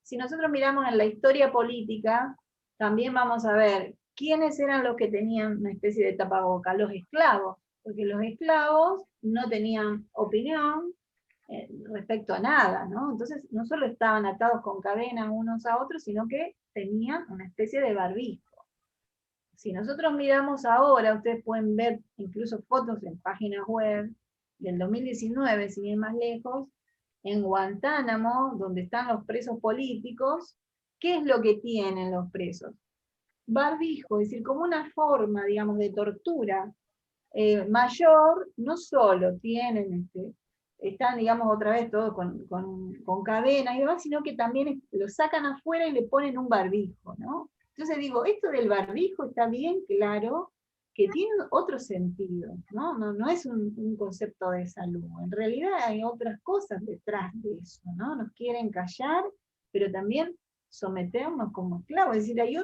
Si nosotros miramos en la historia política, también vamos a ver quiénes eran los que tenían una especie de tapaboca, los esclavos, porque los esclavos no tenían opinión respecto a nada, ¿no? Entonces no solo estaban atados con cadenas unos a otros, sino que tenían una especie de barbijo. Si nosotros miramos ahora, ustedes pueden ver incluso fotos en páginas web del 2019, sin ir más lejos, en Guantánamo, donde están los presos políticos, ¿qué es lo que tienen los presos? Barbijo, es decir, como una forma, digamos, de tortura mayor, no solo tienen, están, digamos, otra vez todos con cadenas y demás, sino que también lo sacan afuera y le ponen un barbijo, ¿no? Entonces digo, esto del barbijo está bien claro que tiene otro sentido, ¿no? No es un concepto de salud. En realidad hay otras cosas detrás de eso, ¿no? Nos quieren callar, pero también someternos como esclavos. Es decir, hay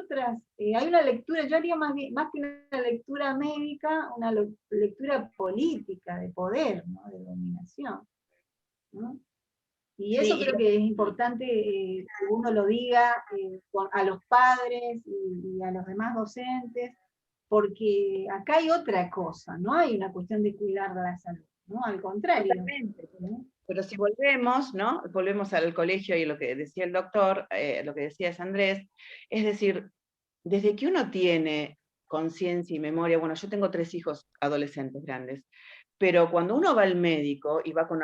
una lectura, yo haría más que una lectura médica, una lectura política, de poder, ¿no? De dominación, ¿no? Y eso creo que es importante que uno lo diga a los padres y a los demás docentes, porque acá hay otra cosa, no hay una cuestión de cuidar la salud, ¿no? Al contrario. Totalmente. Pero si volvemos, ¿no? Volvemos al colegio y lo que decía el doctor, lo que decía Andrés, es decir, desde que uno tiene conciencia y memoria. Bueno, yo tengo 3 hijos adolescentes grandes, pero cuando uno va al médico y va con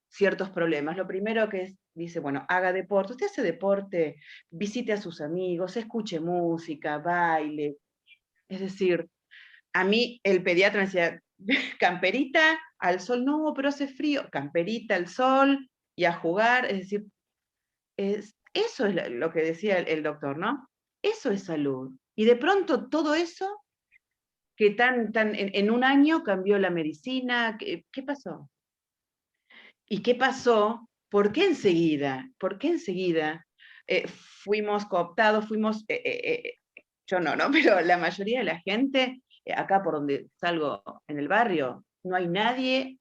ciertos problemas, lo primero que dice, bueno, haga deporte, usted hace deporte, visite a sus amigos, escuche música, baile. Es decir, a mí el pediatra me decía, camperita al sol, no, pero hace frío, camperita al sol y a jugar. Es decir, eso es lo que decía el doctor, ¿no? Eso es salud. Y de pronto todo eso, que en un año cambió la medicina, ¿qué pasó? ¿Y qué pasó? ¿Por qué enseguida? ¿Por qué enseguida fuimos cooptados, yo no, ¿no? Pero la mayoría de la gente, acá por donde salgo en el barrio, no hay nadie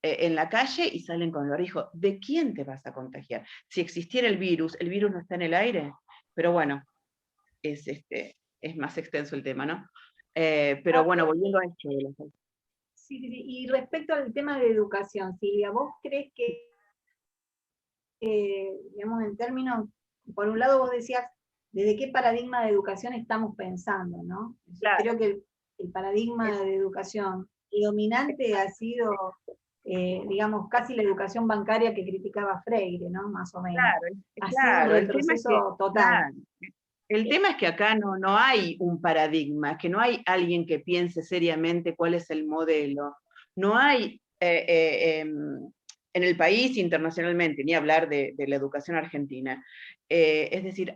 en la calle y salen con el barbijo. ¿De quién te vas a contagiar? Si existiera el virus no está en el aire, pero bueno, es más extenso el tema, ¿no? Pero bueno, volviendo a esto de los... Sí, sí, sí. Y respecto al tema de educación, Silvia, ¿vos crees que, digamos, en términos, por un lado vos decías, ¿desde qué paradigma de educación estamos pensando, no? Claro. Creo que el paradigma de educación dominante ha sido, digamos, casi la educación bancaria que criticaba Freire, ¿no? Más o menos. Claro, Ha sido un retroceso total. Claro. El tema es que acá no hay un paradigma, que no hay alguien que piense seriamente cuál es el modelo. No hay en el país internacionalmente, ni hablar de la educación argentina. Es decir,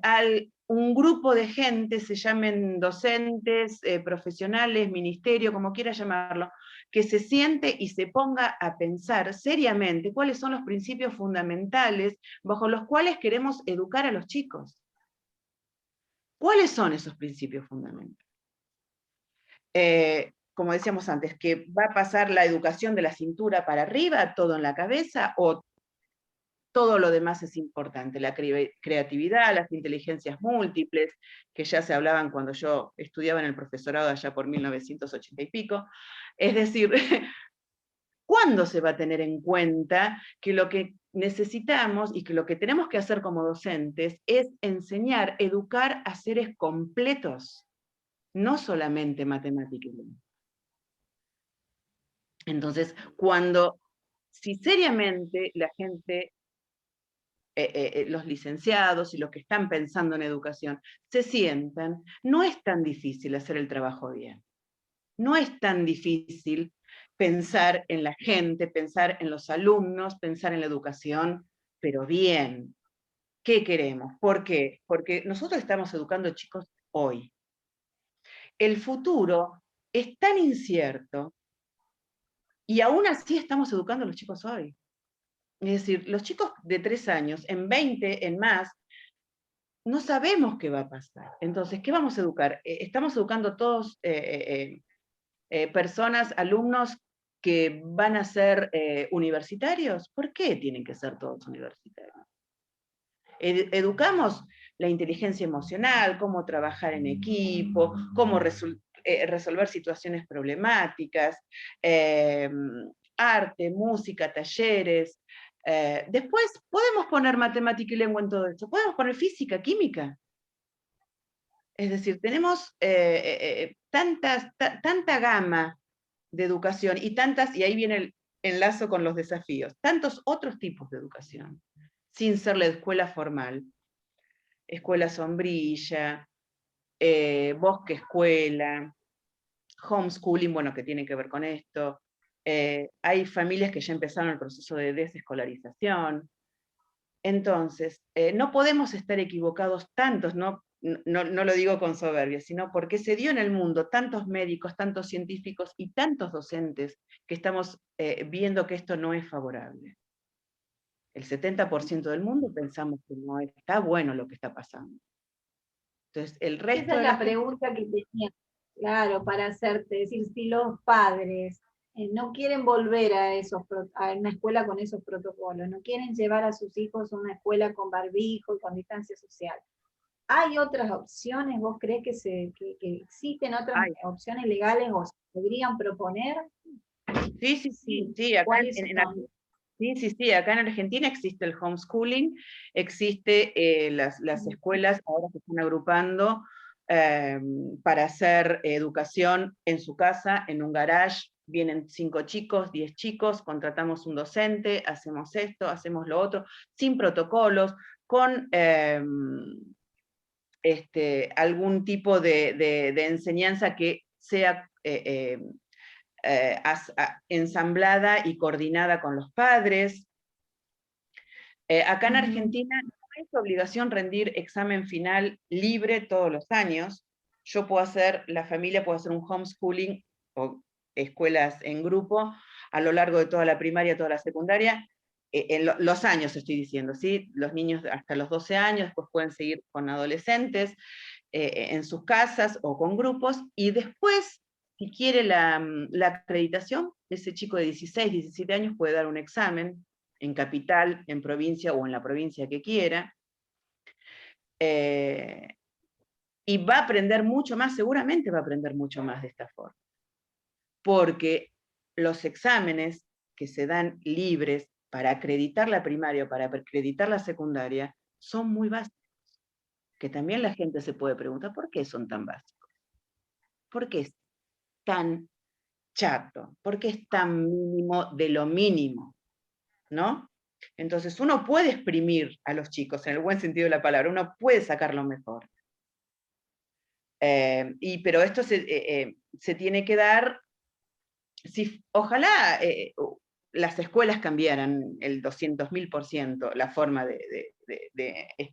un grupo de gente, se llamen docentes, profesionales, ministerio, como quiera llamarlo, que se siente y se ponga a pensar seriamente cuáles son los principios fundamentales bajo los cuales queremos educar a los chicos. ¿Cuáles son esos principios fundamentales? Como decíamos antes, que va a pasar la educación de la cintura para arriba, todo en la cabeza, o todo lo demás es importante, la creatividad, las inteligencias múltiples, que ya se hablaban cuando yo estudiaba en el profesorado allá por 1980 y pico. Es decir, ¿cuándo se va a tener en cuenta que lo que necesitamos y que lo que tenemos que hacer como docentes es enseñar, educar a seres completos, no solamente matemática y lengua? Entonces, si seriamente la gente, los licenciados y los que están pensando en educación, se sientan, no es tan difícil hacer el trabajo bien. No es tan difícil pensar en la gente, pensar en los alumnos, pensar en la educación, pero bien. ¿Qué queremos? ¿Por qué? Porque nosotros estamos educando chicos hoy. El futuro es tan incierto y aún así estamos educando a los chicos hoy. Es decir, los chicos de 3 años, en 20, en más, no sabemos qué va a pasar. Entonces, ¿qué vamos a educar? Estamos educando todos personas, alumnos que van a ser universitarios. ¿Por qué tienen que ser todos universitarios? Educamos la inteligencia emocional, cómo trabajar en equipo, cómo resolver situaciones problemáticas, arte, música, talleres. Después podemos poner matemática y lengua en todo esto, podemos poner física, química. Es decir, tenemos tanta gama de educación y ahí viene el enlazo con los desafíos, tantos otros tipos de educación, sin ser la escuela formal. Escuela sombrilla, bosque escuela, homeschooling, bueno, que tiene que ver con esto. Hay familias que ya empezaron el proceso de desescolarización. Entonces, no podemos estar equivocados tantos, no lo digo con soberbia, sino porque se dio en el mundo tantos médicos, tantos científicos y tantos docentes que estamos viendo que esto no es favorable. El 70% del mundo pensamos que no está bueno lo que está pasando. Entonces, el resto Esa es la pregunta que tenía, claro, para hacerte, es decir, si los padres no quieren volver a una escuela con esos protocolos, no quieren llevar a sus hijos a una escuela con barbijo y con distancia social, ¿hay otras opciones? ¿Vos crees que existen otras opciones legales o se podrían proponer? Sí, acá acá en Argentina existe el homeschooling, existe las escuelas ahora se están agrupando para hacer educación en su casa, en un garage. Vienen 5 chicos, 10 chicos, contratamos un docente, hacemos esto, hacemos lo otro, sin protocolos, con algún tipo de enseñanza que sea ensamblada y coordinada con los padres. Acá en Argentina no es obligación rendir examen final libre todos los años. La familia puede hacer un homeschooling o escuelas en grupo a lo largo de toda la primaria, toda la secundaria, los años estoy diciendo, ¿sí? Los niños hasta los 12 años, después pueden seguir con adolescentes en sus casas o con grupos, y después, si quiere la acreditación, ese chico de 16, 17 años puede dar un examen en capital, en provincia o en la provincia que quiera, y va a aprender mucho más, seguramente va a aprender mucho más de esta forma, porque los exámenes que se dan libres para acreditar la primaria o para acreditar la secundaria son muy básicos, que también la gente se puede preguntar, ¿por qué son tan básicos? ¿Por qué es tan chato? ¿Por qué es tan mínimo de lo mínimo? ¿No? Entonces uno puede exprimir a los chicos, en el buen sentido de la palabra, uno puede sacar lo mejor. Pero esto se tiene que dar, ojalá las escuelas cambiaran el 200.000% la forma de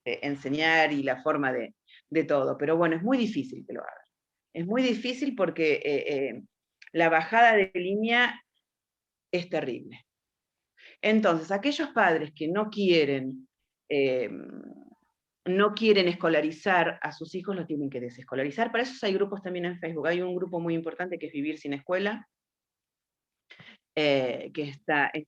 enseñar y la forma de todo, pero bueno, es muy difícil que lo hagan. Es muy difícil porque la bajada de línea es terrible. Entonces, aquellos padres que no quieren escolarizar a sus hijos, los tienen que desescolarizar. Para eso hay grupos también en Facebook. Hay un grupo muy importante que es Vivir sin Escuela, que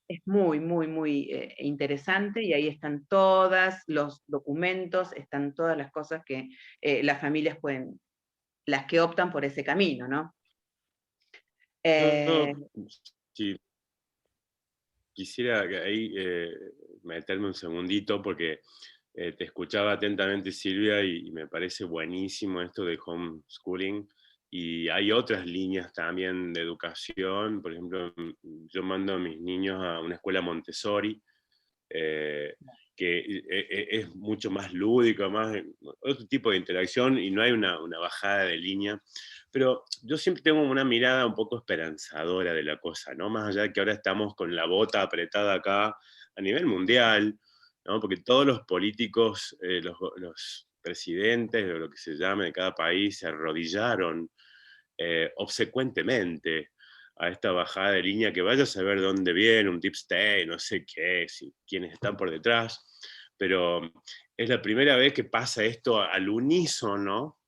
es muy, muy, muy interesante, y ahí están todos los documentos, están todas las cosas que las familias pueden, las que optan por ese camino, ¿no? Sí. Quisiera ahí meterme un segundito porque te escuchaba atentamente, Silvia, y me parece buenísimo esto de homeschooling. Y hay otras líneas también de educación. Por ejemplo, yo mando a mis niños a una escuela Montessori, que es mucho más lúdico, más otro tipo de interacción, y no hay una bajada de línea. Pero yo siempre tengo una mirada un poco esperanzadora de la cosa, ¿no? Más allá de que ahora estamos con la bota apretada acá a nivel mundial, ¿no? Porque todos los políticos, los presidentes, o lo que se llame de cada país, se arrodillaron obsecuentemente a esta bajada de línea, que vaya a saber dónde viene, un deep state, no sé qué, quiénes están por detrás, pero es la primera vez que pasa esto al unísono,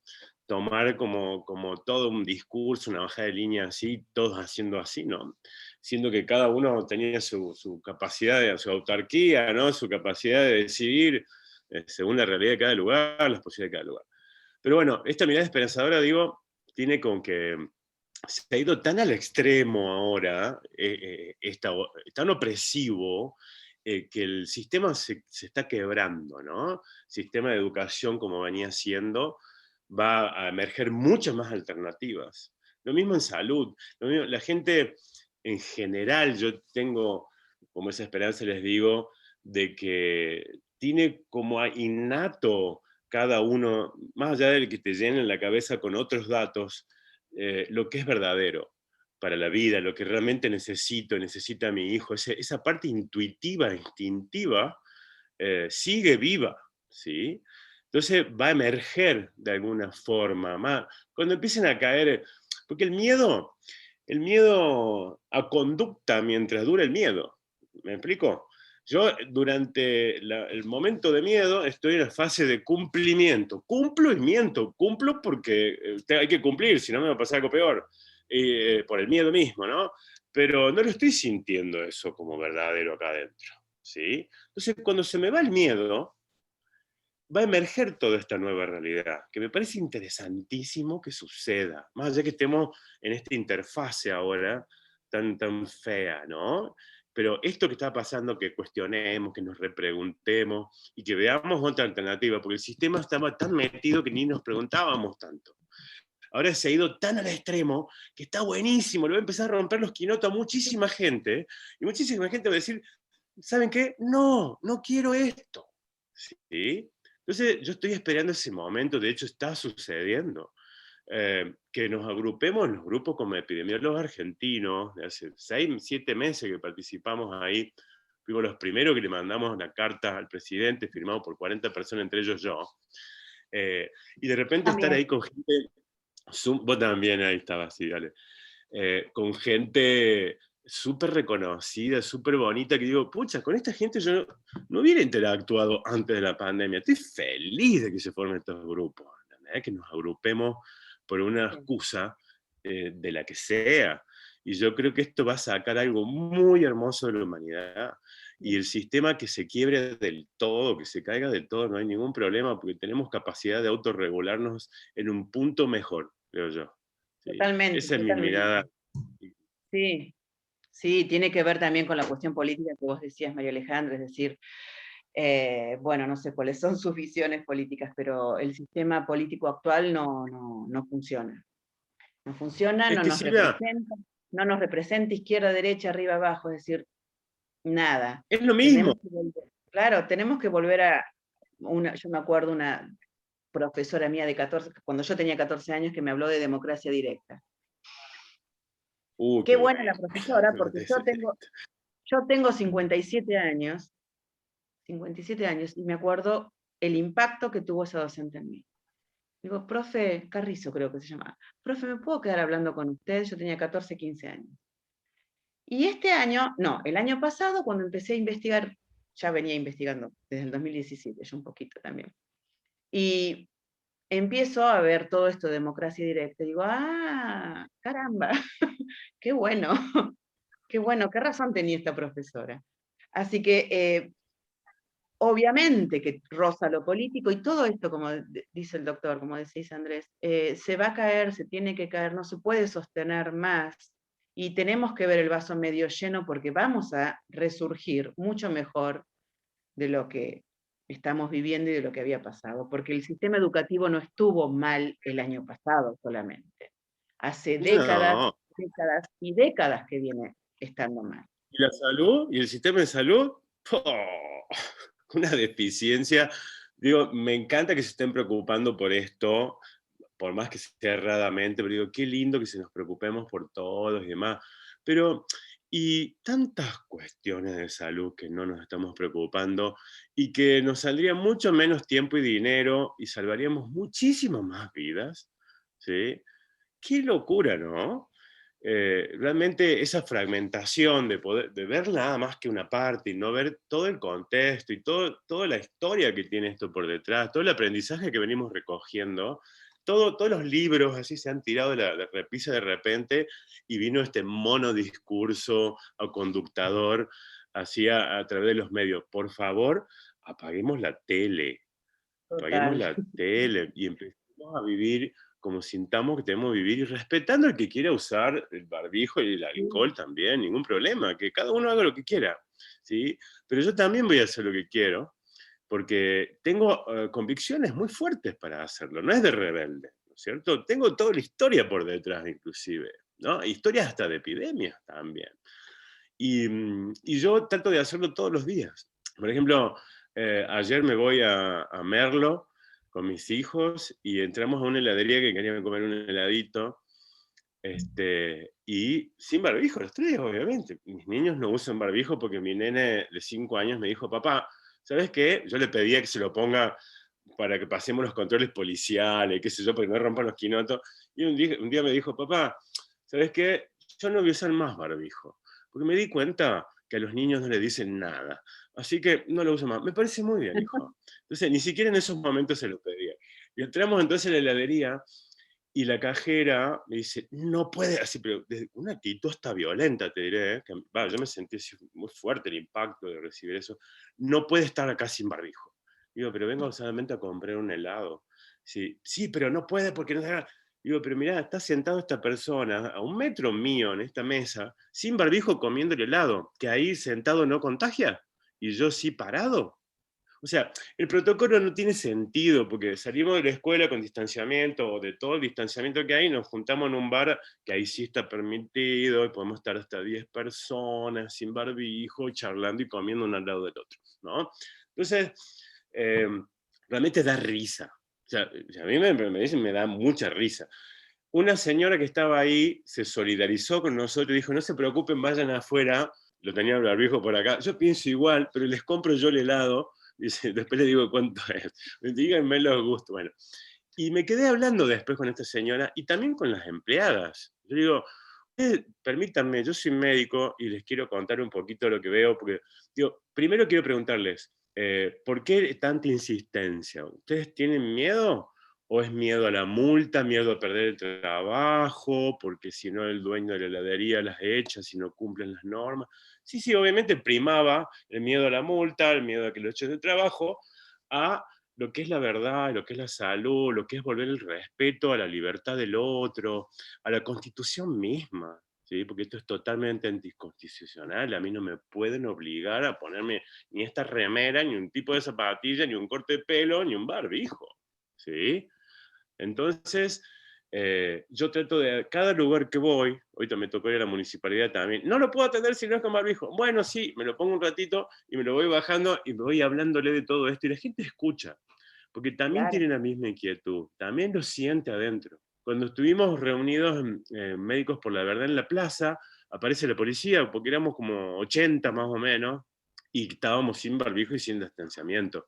tomar como todo un discurso, una bajada de línea así, todos haciendo así, ¿no? Siendo que cada uno tenía su capacidad, de su autarquía, ¿no? Su capacidad de decidir según la realidad de cada lugar, las posibilidades de cada lugar. Pero bueno, esta mirada esperanzadora, digo, tiene con que se ha ido tan al extremo ahora, tan opresivo, que el sistema se está quebrando, ¿no? El sistema de educación, como venía siendo, va a emerger muchas más alternativas. Lo mismo en salud. La gente, en general, yo tengo como esa esperanza, les digo, de que tiene como innato cada uno, más allá del que te llenen la cabeza con otros datos, lo que es verdadero para la vida, lo que realmente necesita mi hijo, esa parte intuitiva, instintiva, sigue viva, ¿sí? Entonces va a emerger de alguna forma, más, cuando empiecen a caer, porque el miedo a conducta mientras dura el miedo, ¿me explico? Yo durante el momento de miedo estoy en la fase de cumplimiento. Cumplo y miento. Cumplo porque hay que cumplir, si no me va a pasar algo peor. Por el miedo mismo, ¿no? Pero no lo estoy sintiendo eso como verdadero acá adentro, ¿sí? Entonces, cuando se me va el miedo, va a emerger toda esta nueva realidad, que me parece interesantísimo que suceda. Más allá que estemos en esta interfase ahora tan fea, ¿no? pero esto que está pasando, que cuestionemos, que nos repreguntemos y que veamos otra alternativa, porque el sistema estaba tan metido que ni nos preguntábamos tanto. Ahora se ha ido tan al extremo que está buenísimo, le va a empezar a romper los quinotos a muchísima gente, y muchísima gente va a decir, ¿saben qué? No, no quiero esto. ¿Sí? Entonces yo estoy esperando ese momento, de hecho está sucediendo, que nos agrupemos en los grupos como epidemiólogos argentinos, de hace 6, 7 meses que participamos ahí, fuimos los primeros que le mandamos una carta al presidente, firmado por 40 personas, entre ellos yo, y de repente estar ahí con gente, vos también ahí estabas, sí, dale, con gente súper reconocida, súper bonita, que digo, pucha, con esta gente yo no hubiera interactuado antes de la pandemia. Estoy feliz de que se formen estos grupos, ¿entendés? Que nos agrupemos por una excusa de la que sea. Y yo creo que esto va a sacar algo muy hermoso de la humanidad. Y el sistema que se quiebre del todo, que se caiga del todo, no hay ningún problema, porque tenemos capacidad de autorregularnos en un punto mejor, creo yo. ¿Sí? Totalmente, Esa es mi mirada. Sí, sí, tiene que ver también con la cuestión política que vos decías, María Alejandra, es decir, bueno, no sé cuáles son sus visiones políticas, pero el sistema político actual no funciona. No funciona, Es que Silvia, no nos representa izquierda, derecha, arriba, abajo, es decir, nada. es lo mismo. Claro, tenemos que volver a yo me acuerdo una profesora mía de 14, cuando yo tenía 14 años, que me habló de democracia directa. Qué buena la profesora, porque yo tengo 57 años, y me acuerdo el impacto que tuvo esa docente en mí. Digo, profe, Carrizo creo que se llamaba, profe, ¿me puedo quedar hablando con usted? Yo tenía 14, 15 años. Y el año pasado, cuando empecé a investigar, ya venía investigando desde el 2017, yo un poquito también, y empiezo a ver todo esto de democracia directa, y digo, caramba, qué bueno, qué bueno, qué razón tenía esta profesora. Así que, obviamente que roza lo político, y todo esto, como dice el doctor, como decís Andrés, se va a caer, se tiene que caer, no se puede sostener más, y tenemos que ver el vaso medio lleno porque vamos a resurgir mucho mejor de lo que estamos viviendo y de lo que había pasado, porque el sistema educativo no estuvo mal el año pasado solamente. Hace décadas, No. décadas y décadas que viene estando mal. ¿Y la salud? ¿Y el sistema de salud? ¡Oh! Una deficiencia. Digo, me encanta que se estén preocupando por esto, por más que sea erradamente, pero digo, qué lindo que se nos preocupemos por todos y demás. Pero, y tantas cuestiones de salud que no nos estamos preocupando y que nos saldría mucho menos tiempo y dinero y salvaríamos muchísimas más vidas, ¿sí? Qué locura, ¿no? Realmente esa fragmentación de ver nada más que una parte y no ver todo el contexto y toda la historia que tiene esto por detrás, todo el aprendizaje que venimos recogiendo, todos los libros así se han tirado de la repisa de repente y vino este monodiscurso o conductador así a través de los medios. Por favor, apaguemos la tele, apaguemos Total. la tele y empecemos a vivir como sintamos que debemos vivir y respetando al que quiera usar el barbijo y el alcohol también, ningún problema, que cada uno haga lo que quiera, ¿sí? Pero yo también voy a hacer lo que quiero, porque tengo convicciones muy fuertes para hacerlo, no es de rebelde, ¿no es cierto? Tengo toda la historia por detrás, inclusive, ¿no? Historias hasta de epidemias también. Y yo trato de hacerlo todos los días. Por ejemplo, ayer me voy a Merlo con mis hijos y entramos a una heladería que querían comer un heladito, y sin barbijo, los tres, obviamente. Mis niños no usan barbijo porque mi nene de 5 años me dijo, papá, ¿sabes qué? Yo le pedía que se lo ponga para que pasemos los controles policiales, qué sé yo, para que no rompan los quinotos. Y un día me dijo, papá, ¿sabes qué? Yo no voy a usar más barbijo, porque me di cuenta que a los niños no le dicen nada. Así que no lo uso más. Me parece muy bien, hijo. Entonces, ni siquiera en esos momentos se lo pedía. Y entramos entonces en la heladería y la cajera me dice, no puede, así, pero de una actitud hasta violenta, te diré, que yo me sentí así, muy fuerte el impacto de recibir eso, no puede estar acá sin barbijo. Digo, pero vengo solamente a comprar un helado. Sí, sí, pero no puede porque no. Digo, pero mirá, está sentado esta persona a 1 metro mío en esta mesa, sin barbijo comiendo el helado, que ahí sentado no contagia, y yo sí parado. O sea, el protocolo no tiene sentido, porque salimos de la escuela con distanciamiento, o de todo el distanciamiento que hay, nos juntamos en un bar, que ahí sí está permitido, y podemos estar hasta 10 personas, sin barbijo, charlando y comiendo uno al lado del otro, ¿no? Entonces, realmente da risa. O sea, a mí me dicen, me da mucha risa. Una señora que estaba ahí se solidarizó con nosotros y dijo, no se preocupen, vayan afuera, lo tenía el barbijo por acá, yo pienso igual, pero les compro yo el helado. Dice, después le digo cuánto es. Díganme los gustos. Bueno, y me quedé hablando después con esta señora y también con las empleadas. Yo digo, permítanme, yo soy médico y les quiero contar un poquito lo que veo, porque digo, primero quiero preguntarles, ¿por qué tanta insistencia? ¿Ustedes tienen miedo? ¿O es miedo a la multa, miedo a perder el trabajo, porque si no el dueño de la heladería las echa si no cumplen las normas? Sí, sí, obviamente primaba el miedo a la multa, el miedo a que lo echen del trabajo, a lo que es la verdad, lo que es la salud, lo que es volver el respeto a la libertad del otro, a la Constitución misma, ¿sí? Porque esto es totalmente anticonstitucional, a mí no me pueden obligar a ponerme ni esta remera, ni un tipo de zapatilla, ni un corte de pelo, ni un barbijo, ¿sí? Entonces, yo trato de, a cada lugar que voy, ahorita me tocó ir a la municipalidad también, no lo puedo atender si no es con barbijo. Bueno, sí, me lo pongo un ratito y me lo voy bajando y me voy hablándole de todo esto y la gente escucha, porque también Claro. tiene la misma inquietud, también lo siente adentro. Cuando estuvimos reunidos Médicos por la Verdad en la plaza, aparece la policía, porque éramos como 80 más o menos, y estábamos sin barbijo y sin distanciamiento.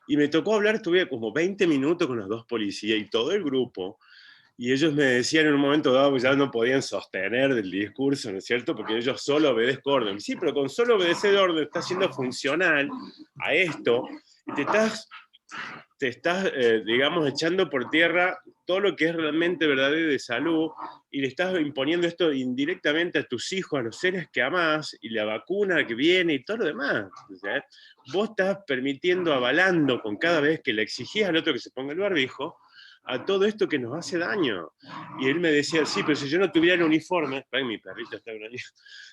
Y me tocó hablar, estuve como 20 minutos con los dos policías y todo el grupo, y ellos me decían en un momento dado que ya no podían sostener del discurso, ¿no es cierto? Porque ellos solo obedezco orden. Sí, pero con solo obedecer orden estás siendo funcional a esto, y te estás digamos, echando por tierra todo lo que es realmente verdadero de salud, y le estás imponiendo esto indirectamente a tus hijos, a los seres que amás, y la vacuna que viene y todo lo demás. ¿Sí? Vos estás permitiendo, avalando con cada vez que le exigís al otro que se ponga el barbijo, a todo esto que nos hace daño. Y él me decía, sí, pero si yo no tuviera el uniforme, ay, mi perrito está gruñendo,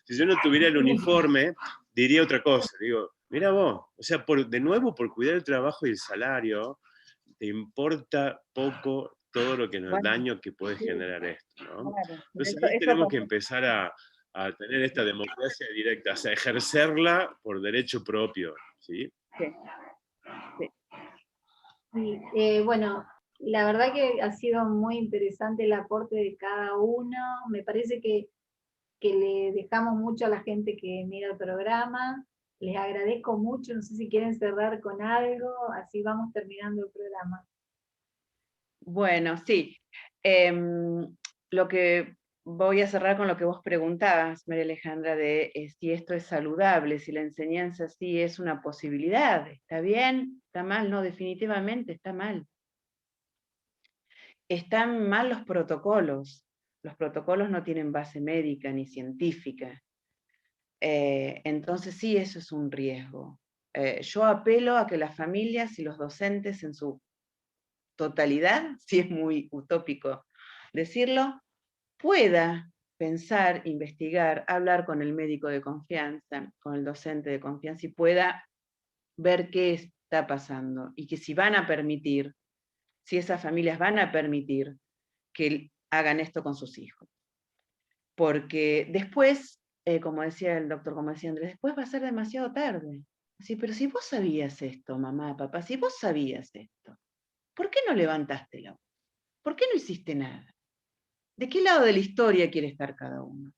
si yo no tuviera el uniforme, diría otra cosa. Digo, mira vos, o sea, de nuevo, por cuidar el trabajo y el salario, te importa poco todo lo que nos Bueno, daño que puede sí, generar esto, ¿no? claro. Entonces Eso, ahí eso tenemos que también. empezar a tener esta democracia directa, o sea, ejercerla por derecho propio, ¿sí? Sí, sí. Y, bueno, la verdad que ha sido muy interesante el aporte de cada uno. Me parece que le dejamos mucho a la gente que mira el programa. Les agradezco mucho. No sé si quieren cerrar con algo, así vamos terminando el programa. Bueno, sí. Lo que voy a cerrar con lo que vos preguntabas, María Alejandra, de si esto es saludable, si la enseñanza sí es una posibilidad. ¿Está bien? ¿Está mal? No, definitivamente está mal. Están mal los protocolos. Los protocolos no tienen base médica ni científica. Entonces sí, eso es un riesgo. Yo apelo a que las familias y los docentes en su totalidad, si es muy utópico decirlo, pueda pensar, investigar, hablar con el médico de confianza, con el docente de confianza y pueda ver qué está pasando y que si van a permitir, si esas familias van a permitir que hagan esto con sus hijos. Porque después, como decía el doctor, como decía Andrés, después va a ser demasiado tarde. Sí, pero si vos sabías esto, mamá, papá, si vos sabías esto, ¿por qué no levantaste la voz? ¿Por qué no hiciste nada? ¿De qué lado de la historia quiere estar cada uno?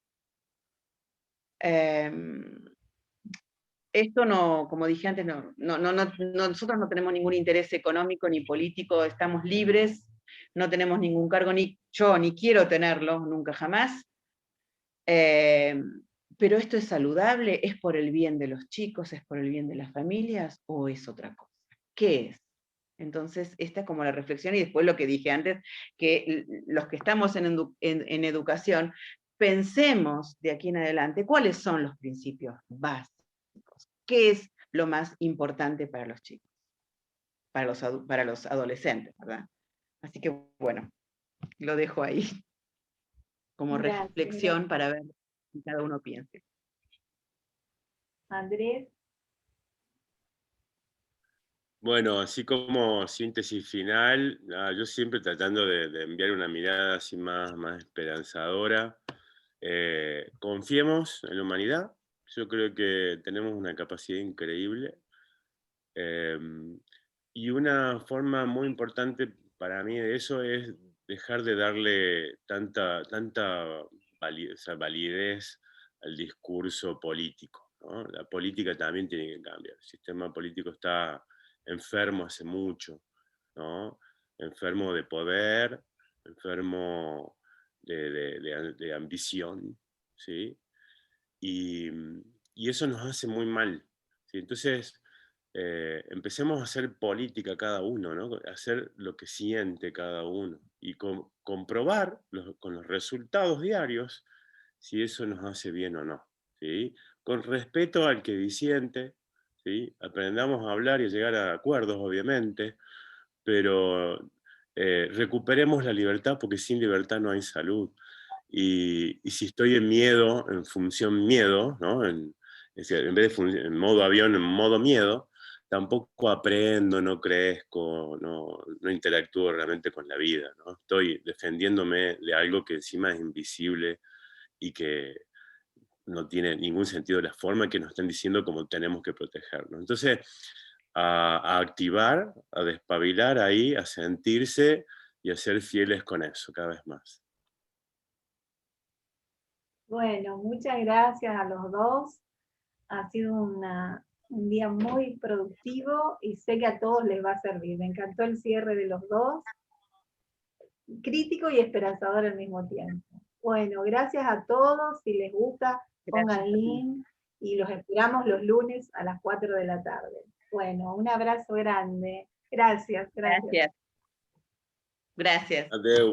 Esto no, como dije antes, nosotros no tenemos ningún interés económico ni político, estamos libres, no tenemos ningún cargo, ni yo ni quiero tenerlo, nunca jamás. Pero esto es saludable, es por el bien de los chicos, es por el bien de las familias, o es otra cosa. ¿Qué es? Entonces, esta es como la reflexión, y después lo que dije antes, que los que estamos en educación, pensemos de aquí en adelante cuáles son los principios básicos, qué es lo más importante para los chicos, para los adolescentes, ¿verdad? Así que, bueno, lo dejo ahí, como Gracias, reflexión para ver si cada uno piense. Andrés. Bueno, así como síntesis final, yo siempre tratando de enviar una mirada así más esperanzadora. Confiemos en la humanidad. Yo creo que tenemos una capacidad increíble. Y una forma muy importante para mí de eso es dejar de darle tanta validez al discurso político, ¿no? La política también tiene que cambiar. El sistema político está enfermo hace mucho, ¿no? Enfermo de poder, enfermo de ambición, ¿sí? Y eso nos hace muy mal, ¿sí? Entonces, empecemos a hacer política cada uno, ¿no? Hacer lo que siente cada uno y comprobar con los resultados diarios si eso nos hace bien o no, ¿sí? Con respeto al que disiente, ¿sí? Aprendamos a hablar y a llegar a acuerdos, obviamente, pero recuperemos la libertad, porque sin libertad no hay salud. Y si estoy en miedo, en función miedo, ¿no? Es decir, en vez de en modo avión, en modo miedo, tampoco aprendo, no crezco, no interactúo realmente con la vida, ¿no? Estoy defendiéndome de algo que encima es invisible y que no tiene ningún sentido la forma que nos están diciendo cómo tenemos que protegernos. Entonces, a activar, a despabilar ahí, a sentirse y a ser fieles con eso cada vez más. Bueno, muchas gracias a los dos. Ha sido un día muy productivo y sé que a todos les va a servir. Me encantó el cierre de los dos, crítico y esperanzador al mismo tiempo. Bueno, gracias a todos. Si les gusta, pongan link y los esperamos los lunes a las 4 de la tarde. Bueno, un abrazo grande. Gracias. Gracias. Adeu.